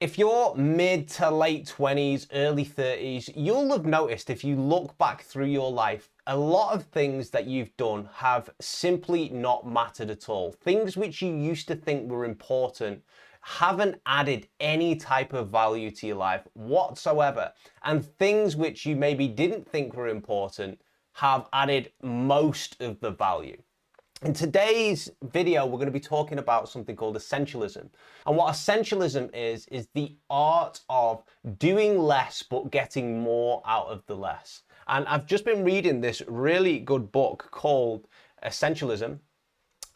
If you're mid to late 20s, early 30s, you'll have noticed if you look back through your life, a lot of things that you've done have simply not mattered at all. Things which you used to think were important haven't added any type of value to your life whatsoever. And things which you maybe didn't think were important have added most of the value. In today's video, we're going to be talking about something called essentialism. And what essentialism is the art of doing less but getting more out of the less. And I've just been reading this really good book called Essentialism.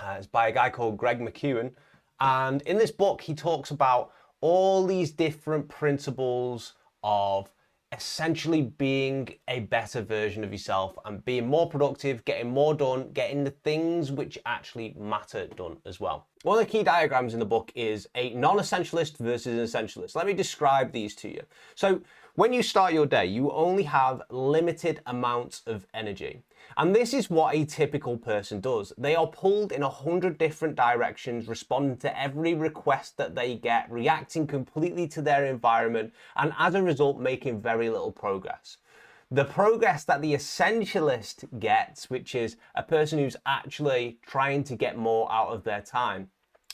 It's by a guy called Greg McKeown. And in this book, he talks about all these different principles of essentially being a better version of yourself and being more productive, getting more done, getting the things which actually matter done as well. One of the key diagrams in the book is a non-essentialist versus an essentialist. Let me describe these to you. So when you start your day, you only have limited amounts of energy. And this is what a typical person does. They are pulled in 100 different directions, responding to every request that they get, reacting completely to their environment, and as a result, making very little progress. The progress that the essentialist gets, which is a person who's actually trying to get more out of their time,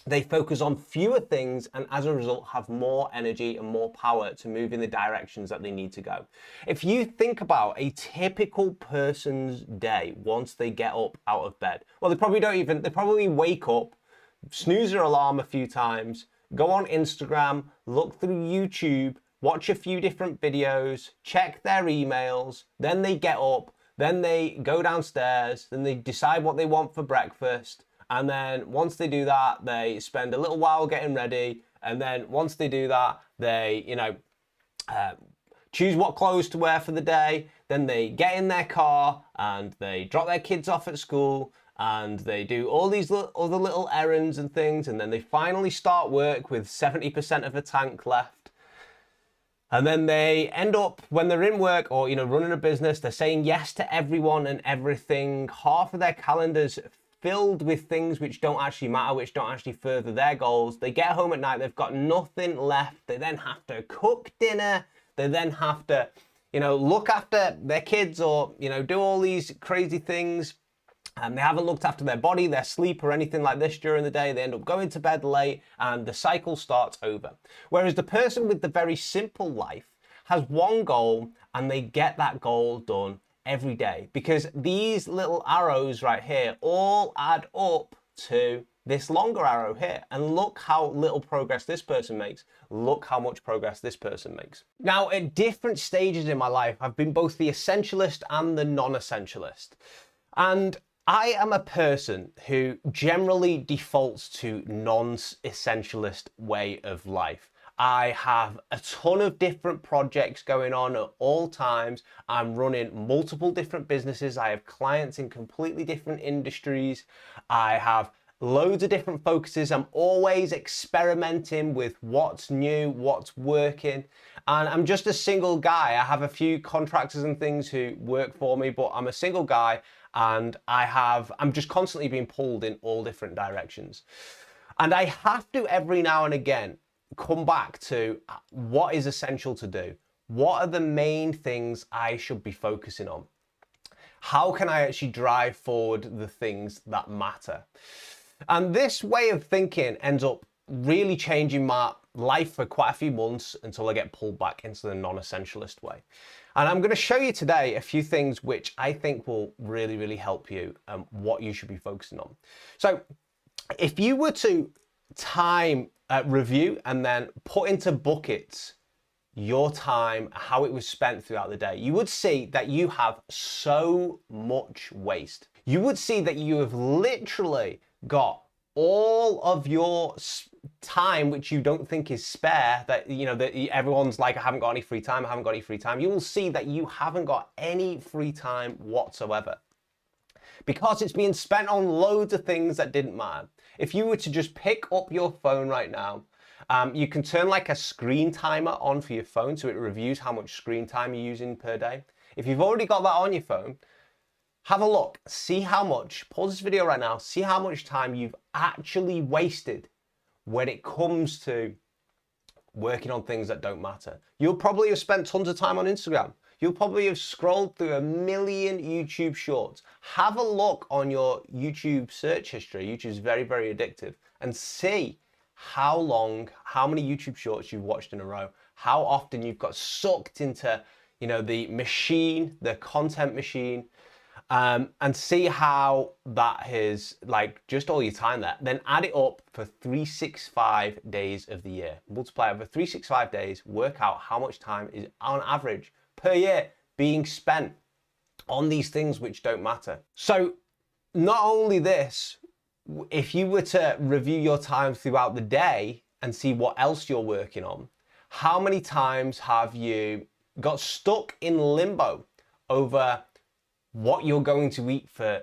they focus on fewer things and as a result have more energy and more power to move in the directions that they need to go. If you think about a typical person's day once they get up out of bed, well, they probably wake up, snooze their alarm a few times, go on Instagram, look through YouTube, watch a few different videos, check their emails, then they get up, then they go downstairs, then they decide what they want for breakfast. And then once they do that, they spend a little while getting ready. And then once they do that, they, choose what clothes to wear for the day. Then they get in their car and they drop their kids off at school and they do all these other little errands and things. And then they finally start work with 70% of a tank left. And then they end up, when they're in work or, running a business, they're saying yes to everyone and everything. Half of their calendars filled with things which don't actually matter, which don't actually further their goals. They get home at night, they've got nothing left. They then have to cook dinner. They then have to, look after their kids or, do all these crazy things. And they haven't looked after their body, their sleep or anything like this during the day. They end up going to bed late and the cycle starts over. Whereas the person with the very simple life has one goal and they get that goal done every day, because these little arrows right here all add up to this longer arrow here. And look how little progress this person makes. Look how much progress this person makes. Now, at different stages in my life, I've been both the essentialist and the non-essentialist. And I am a person who generally defaults to non-essentialist way of life. I have a ton of different projects going on at all times. I'm running multiple different businesses. I have clients in completely different industries. I have loads of different focuses. I'm always experimenting with what's new, what's working. And I'm just a single guy. I have a few contractors and things who work for me, but I'm a single guy and I'm just constantly being pulled in all different directions. And I have to every now and again come back to what is essential to do. What are the main things I should be focusing on? How can I actually drive forward the things that matter? And this way of thinking ends up really changing my life for quite a few months until I get pulled back into the non-essentialist way. And I'm going to show you today a few things which I think will really, really help you and what you should be focusing on. So if you were to review and then put into buckets your time, how it was spent throughout the day, you would see that you have so much waste. You would see that you have literally got all of your time, which you don't think is spare, that everyone's like, I haven't got any free time, I haven't got any free time. You will see that you haven't got any free time whatsoever, because it's being spent on loads of things that didn't matter. If you were to just pick up your phone right now, you can turn like a screen timer on for your phone so it reviews how much screen time you're using per day. If you've already got that on your phone, have a look, see how much, pause this video right now, see how much time you've actually wasted when it comes to working on things that don't matter. You'll probably have spent tons of time on Instagram. You'll probably have scrolled through 1,000,000 YouTube shorts. Have a look on your YouTube search history. YouTube's very, very addictive. And see how many YouTube shorts you've watched in a row, how often you've got sucked into, the machine, the content machine, and see how that is like just all your time there. Then add it up for 365 days of the year. Multiply over 365 days, work out how much time is on average per year being spent on these things which don't matter. So not only this, if you were to review your time throughout the day and see what else you're working on, how many times have you got stuck in limbo over what you're going to eat for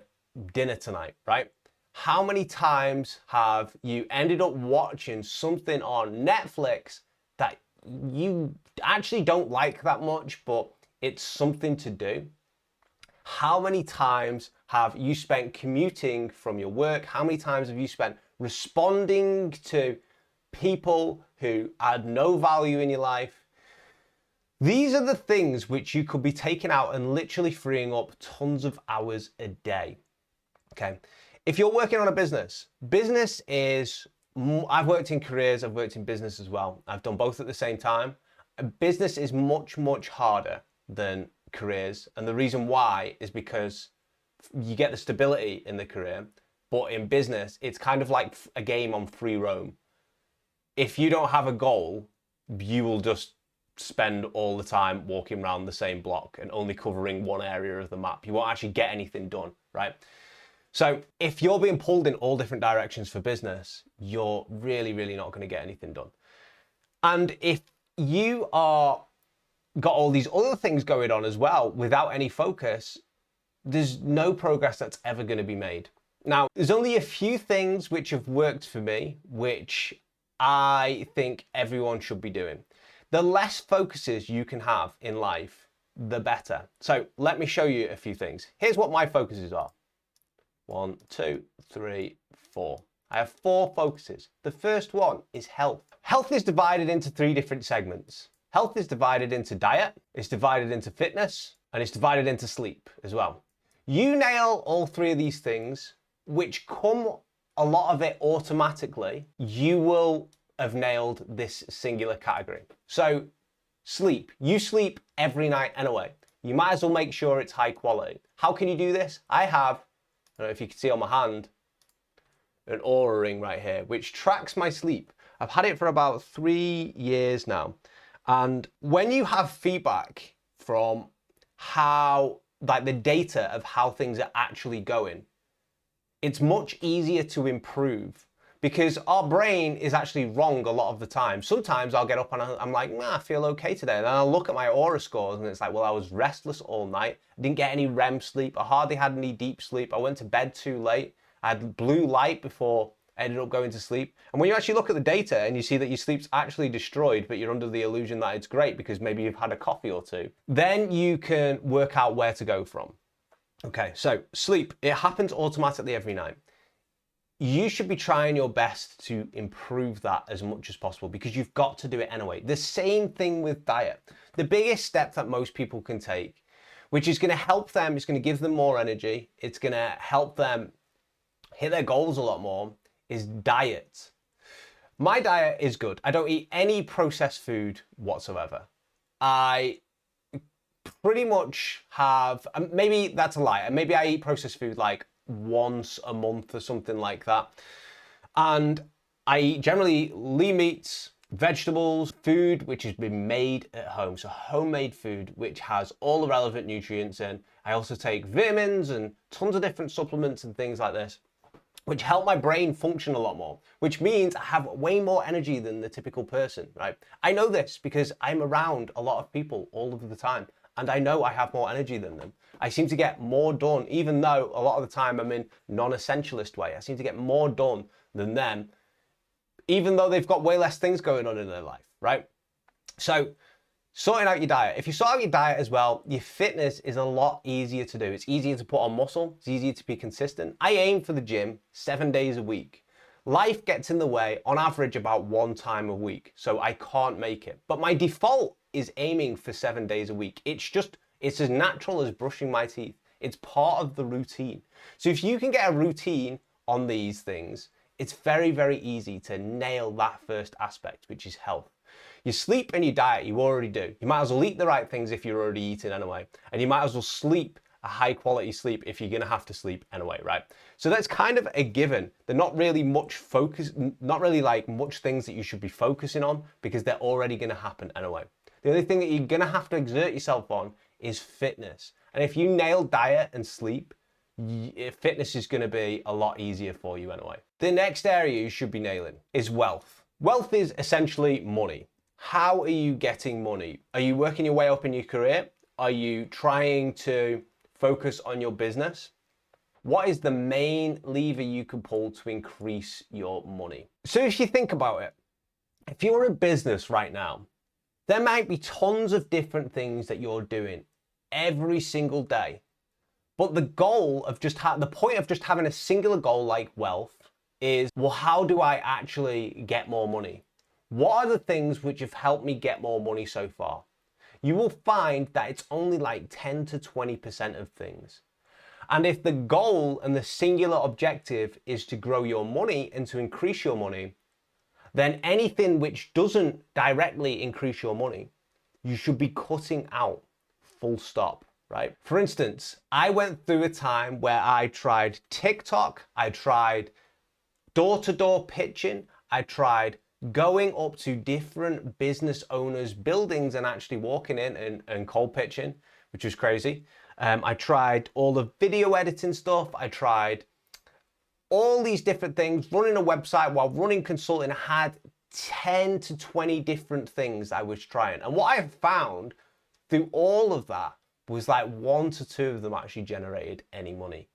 dinner tonight, right? How many times have you ended up watching something on Netflix that you actually don't like that much, but it's something to do? How many times have you spent commuting from your work? How many times have you spent responding to people who add no value in your life? These are the things which you could be taking out and literally freeing up tons of hours a day. Okay. If you're working on a business is, I've worked in careers, I've worked in business as well. I've done both at the same time. A business is much, much harder than careers. And the reason why is because you get the stability in the career, but in business, it's kind of like a game on free roam. If you don't have a goal, you will just spend all the time walking around the same block and only covering one area of the map. You won't actually get anything done, right? So if you're being pulled in all different directions for business, you're really, really not going to get anything done. And if you are got all these other things going on as well without any focus, there's no progress that's ever going to be made. Now, there's only a few things which have worked for me, which I think everyone should be doing. The less focuses you can have in life, the better. So let me show you a few things. Here's what my focuses are. 1, 2, 3, 4. I have 4 focuses. The first one is health. Health is divided into 3 different segments. Health is divided into diet, it's divided into fitness, and it's divided into sleep as well. You nail all 3 of these things, which come a lot of it automatically, you will have nailed this singular category. So sleep. You sleep every night anyway. You might as well make sure it's high quality. How can you do this? I have, I don't know if you can see on my hand, an Oura ring right here, which tracks my sleep. I've had it for about 3 years now. And when you have feedback from how, like the data of how things are actually going, it's much easier to improve because our brain is actually wrong a lot of the time. Sometimes I'll get up and I'm like, nah, I feel okay today. And then I'll look at my Oura scores and it's like, well, I was restless all night. I didn't get any REM sleep. I hardly had any deep sleep. I went to bed too late. I had blue light before I ended up going to sleep. And when you actually look at the data and you see that your sleep's actually destroyed, but you're under the illusion that it's great because maybe you've had a coffee or 2, then you can work out where to go from. Okay, so sleep, it happens automatically every night. You should be trying your best to improve that as much as possible because you've got to do it anyway. The same thing with diet. The biggest step that most people can take, which is going to help them, it's going to give them more energy, it's going to help them hit their goals a lot more, is diet. My diet is good. I don't eat any processed food whatsoever. I pretty much have, maybe that's a lie, maybe I eat processed food like once a month or something like that. And I eat generally lean meats, vegetables, food which has been made at home. So homemade food which has all the relevant nutrients in. I also take vitamins and tons of different supplements and things like this, which help my brain function a lot more, which means I have way more energy than the typical person, right? I know this because I'm around a lot of people all of the time, and I know I have more energy than them. I seem to get more done, even though a lot of the time I'm in non-essentialist way. I seem to get more done than them, even though they've got way less things going on in their life, right? So sorting out your diet. If you sort out your diet as well, your fitness is a lot easier to do. It's easier to put on muscle. It's easier to be consistent. I aim for the gym 7 days a week. Life gets in the way on average about 1 time a week, so I can't make it. But my default is aiming for 7 days a week. It's as natural as brushing my teeth. It's part of the routine. So if you can get a routine on these things, it's very, very easy to nail that first aspect, which is health. You sleep and you diet, you already do. You might as well eat the right things if you're already eating anyway. And you might as well sleep a high quality sleep if you're gonna have to sleep anyway, right? So that's kind of a given. They're not really much focus, not really like much things that you should be focusing on because they're already gonna happen anyway. The only thing that you're gonna have to exert yourself on is fitness. And if you nail diet and sleep, fitness is gonna be a lot easier for you anyway. The next area you should be nailing is wealth. Wealth is essentially money. How are you getting money? Are you working your way up in your career? Are you trying to focus on your business? What is the main lever you can pull to increase your money? So if you think about it, if you're a business right now, there might be tons of different things that you're doing every single day. But the goal of the point of just having a singular goal like wealth is, well, how do I actually get more money? What are the things which have helped me get more money so far? You will find that it's only like 10 to 20% of things. And if the goal and the singular objective is to grow your money and to increase your money, then anything which doesn't directly increase your money, you should be cutting out, full stop, right? For instance, I went through a time where I tried TikTok, I tried door-to-door pitching, I tried going up to different business owners' buildings and actually walking in and cold pitching, which was crazy. I tried all the video editing stuff. I tried all these different things, running a website while running consulting. I had 10 to 20 different things I was trying. And what I found through all of that was like 1 to 2 of them actually generated any money.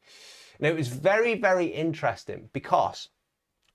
And it was very, very interesting because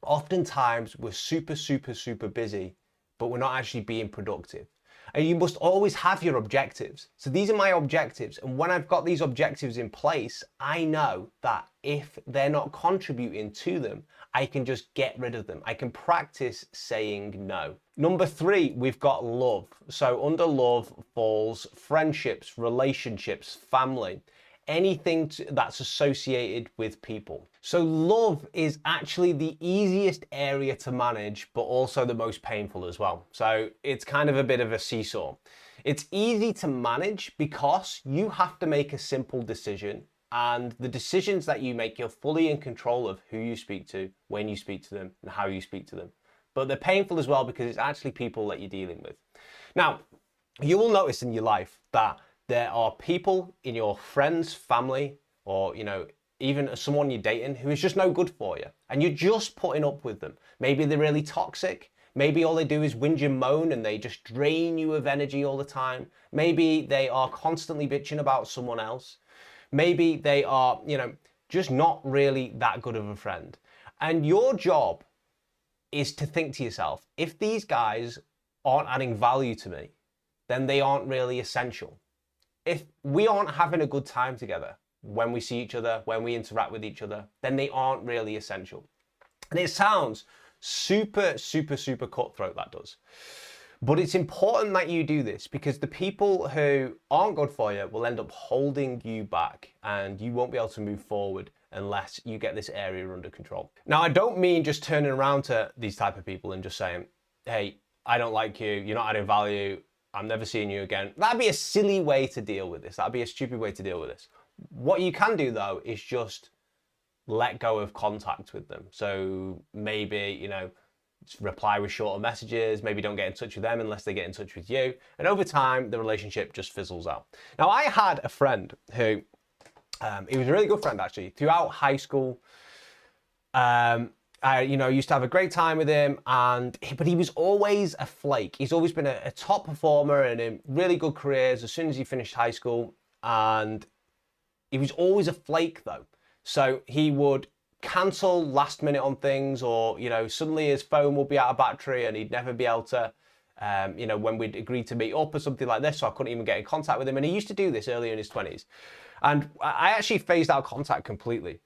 oftentimes we're super, super, super busy, but we're not actually being productive. And you must always have your objectives. So these are my objectives. And when I've got these objectives in place, I know that if they're not contributing to them, I can just get rid of them. I can practice saying no. Number 3, we've got love. So under love falls friendships, relationships, family, anything that's associated with people. So love is actually the easiest area to manage, but also the most painful as well. So it's kind of a bit of a seesaw. It's easy to manage because you have to make a simple decision, and the decisions that you make, you're fully in control of who you speak to, when you speak to them, and how you speak to them. But they're painful as well because it's actually people that you're dealing with. Now, you will notice in your life that there are people in your friends, family, or, even someone you're dating who is just no good for you. And you're just putting up with them. Maybe they're really toxic. Maybe all they do is whinge and moan and they just drain you of energy all the time. Maybe they are constantly bitching about someone else. Maybe they are, just not really that good of a friend. And your job is to think to yourself, if these guys aren't adding value to me, then they aren't really essential. If we aren't having a good time together when we see each other, when we interact with each other, then they aren't really essential. And it sounds super, super, super cutthroat, that does. But it's important that you do this because the people who aren't good for you will end up holding you back and you won't be able to move forward unless you get this area under control. Now, I don't mean just turning around to these type of people and just saying, hey, I don't like you, you're not adding value, I'm never seeing you again. That'd be a silly way to deal with this. That'd be a stupid way to deal with this. What you can do though is just let go of contact with them. So maybe, reply with shorter messages, maybe don't get in touch with them unless they get in touch with you. And over time, the relationship just fizzles out. Now, I had a friend who, he was a really good friend actually. Throughout high school, I used to have a great time with him, but he was always a flake. He's always been a top performer and in really good careers as soon as he finished high school. And he was always a flake though. So he would cancel last minute on things, or, suddenly his phone would be out of battery and he'd never be able to, when we'd agreed to meet up or something like this, so I couldn't even get in contact with him. And he used to do this earlier in his 20s. And I actually phased out contact completely.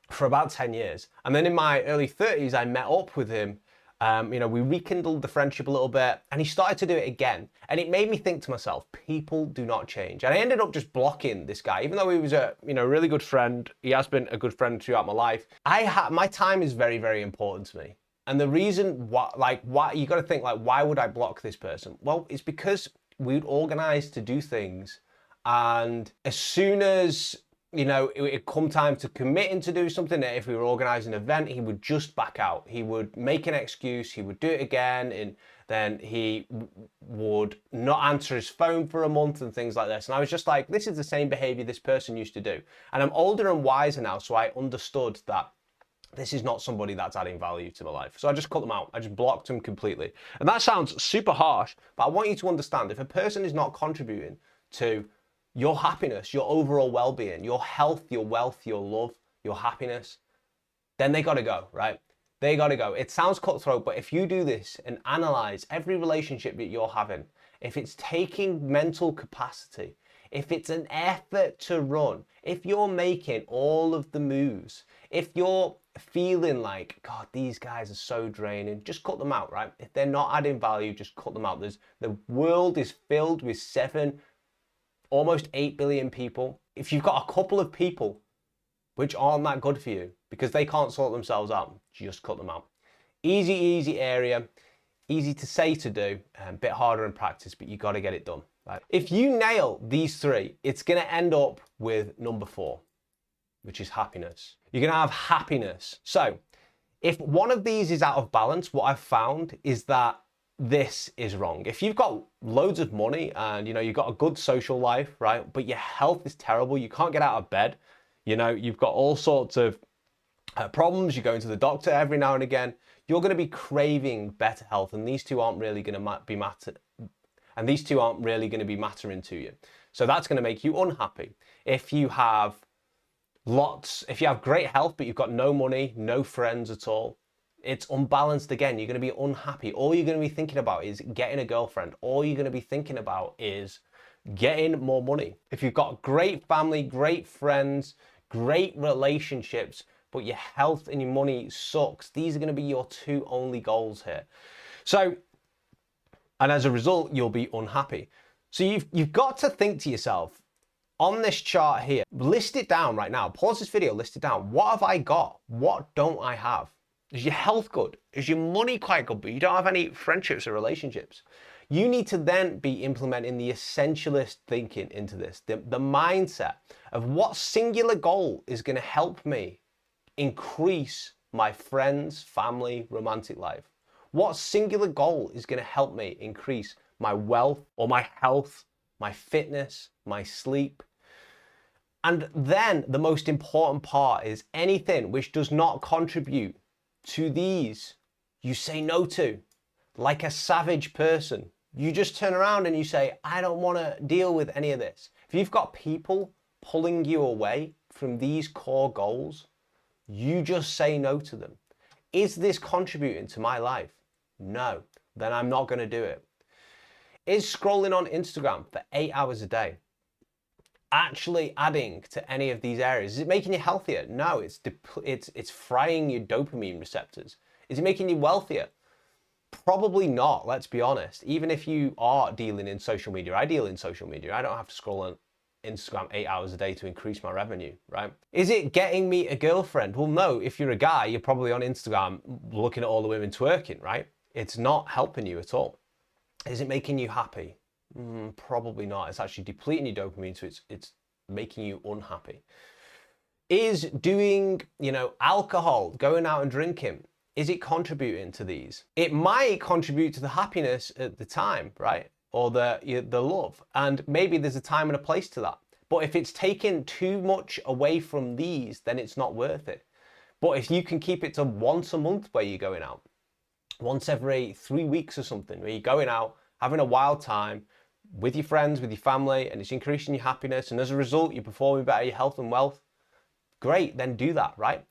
for about 10 years. And then in my early 30s, I met up with him. We rekindled the friendship a little bit, and he started to do it again. And it made me think to myself, people do not change. And I ended up just blocking this guy, even though he was a really good friend. He has been a good friend throughout my life. My time is very, very important to me. And the reason why you got to think, like, why would I block this person? Well, it's because we'd organize to do things, and as soon as it come time to committing to do something, that if we were organizing an event, he would just back out. He would make an excuse, he would do it again, and then he would not answer his phone for a month and things like this. And I was just like, this is the same behavior this person used to do. And I'm older and wiser now, so I understood that this is not somebody that's adding value to my life. So I just cut them out. I just blocked them completely. And that sounds super harsh, but I want you to understand, if a person is not contributing to your happiness, your overall well-being, your health, your wealth, your love, your happiness, then they got to go, right? They got to go. It sounds cutthroat, but if you do this and analyze every relationship that you're having, if it's taking mental capacity, if it's an effort to run, if you're making all of the moves, if you're feeling like, God, these guys are so draining, just cut them out, right? If they're not adding value, just cut them out. The world is filled with almost 8 billion people. If you've got a couple of people which aren't that good for you because they can't sort themselves out, just cut them out. Easy area, easy to say, to do, a bit harder in practice, but you got to get it done. Right? If you nail these three, it's going to end up with number 4, which is happiness. You're going to have happiness. So if one of these is out of balance, what I've found is that this is wrong. If you've got loads of money and you've got a good social life, right, but your health is terrible, you can't get out of bed, you've got all sorts of problems, you're going to the doctor every now and again, you're going to be craving better health, and these two aren't really going to be mattering to you. So that's going to make you unhappy. If you have great health but you've got no money, no friends at all, it's unbalanced again. You're going to be unhappy. All you're going to be thinking about is getting a girlfriend. All you're going to be thinking about is getting more money. If you've got great family, great friends, great relationships, but your health and your money sucks, these are going to be your 2 only goals here. So, and as a result, you'll be unhappy. So you've got to think to yourself, on this chart here, list it down right now. Pause this video, list it down. What have I got? What don't I have? Is your health good? Is your money quite good, but you don't have any friendships or relationships? You need to then be implementing the essentialist thinking into this, the mindset of what singular goal is going to help me increase my friends, family, romantic life. What singular goal is going to help me increase my wealth or my health, my fitness, my sleep? And then the most important part is anything which does not contribute to these, you say no to, like a savage person. You just turn around and you say, I don't want to deal with any of this. If you've got people pulling you away from these core goals, you just say no to them. Is this contributing to my life? No, then I'm not going to do it. Is scrolling on Instagram for 8 hours a day actually adding to any of these areas? Is it making you healthier? No, it's frying your dopamine receptors. Is it making you wealthier? Probably not, let's be honest. Even if you are dealing in social media, I deal in social media. I don't have to scroll on Instagram 8 hours a day to increase my revenue, right? Is it getting me a girlfriend? Well, no, if you're a guy, you're probably on Instagram looking at all the women twerking, right? It's not helping you at all. Is it making you happy? Probably not. It's actually depleting your dopamine, so it's making you unhappy. Is doing, alcohol, going out and drinking, is it contributing to these? It might contribute to the happiness at the time, right? Or the love. And maybe there's a time and a place to that. But if it's taking too much away from these, then it's not worth it. But if you can keep it to once a month where you're going out, once every 3 weeks or something, where you're going out, having a wild time with your friends, with your family, and it's increasing your happiness, and as a result, you're performing better, your health and wealth, great, then do that, right?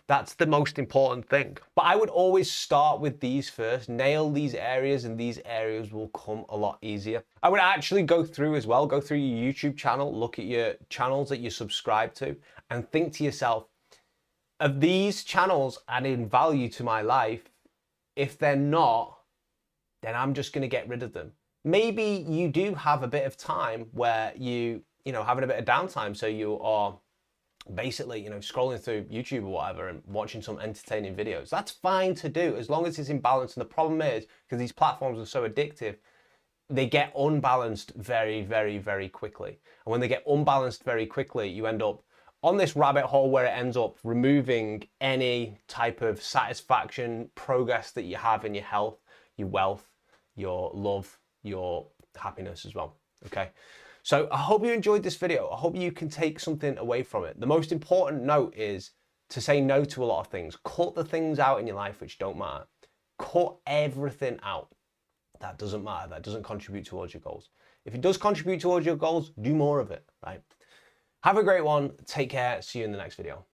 That's the most important thing. But I would always start with these first, nail these areas, and these areas will come a lot easier. I would actually go through your YouTube channel, look at your channels that you subscribe to, and think to yourself, Are these channels adding value to my life? If they're not, then I'm just going to get rid of them. Maybe you do have a bit of time where you know, having a bit of downtime, so you are basically, you know, scrolling through YouTube or whatever and watching some entertaining videos. That's fine to do as long as it's in balance. And the problem is, because these platforms are so addictive, they get unbalanced very, very, very quickly. And when they get unbalanced very quickly, you end up on this rabbit hole where it ends up removing any type of satisfaction, progress that you have in your health, your wealth, your love, your happiness as well. Okay. So I hope you enjoyed this video. I hope you can take something away from it. The most important note is to say no to a lot of things. Cut the things out in your life which don't matter. Cut everything out that doesn't matter, that doesn't contribute towards your goals. If it does contribute towards your goals, do more of it, right? Have a great one. Take care. See you in the next video.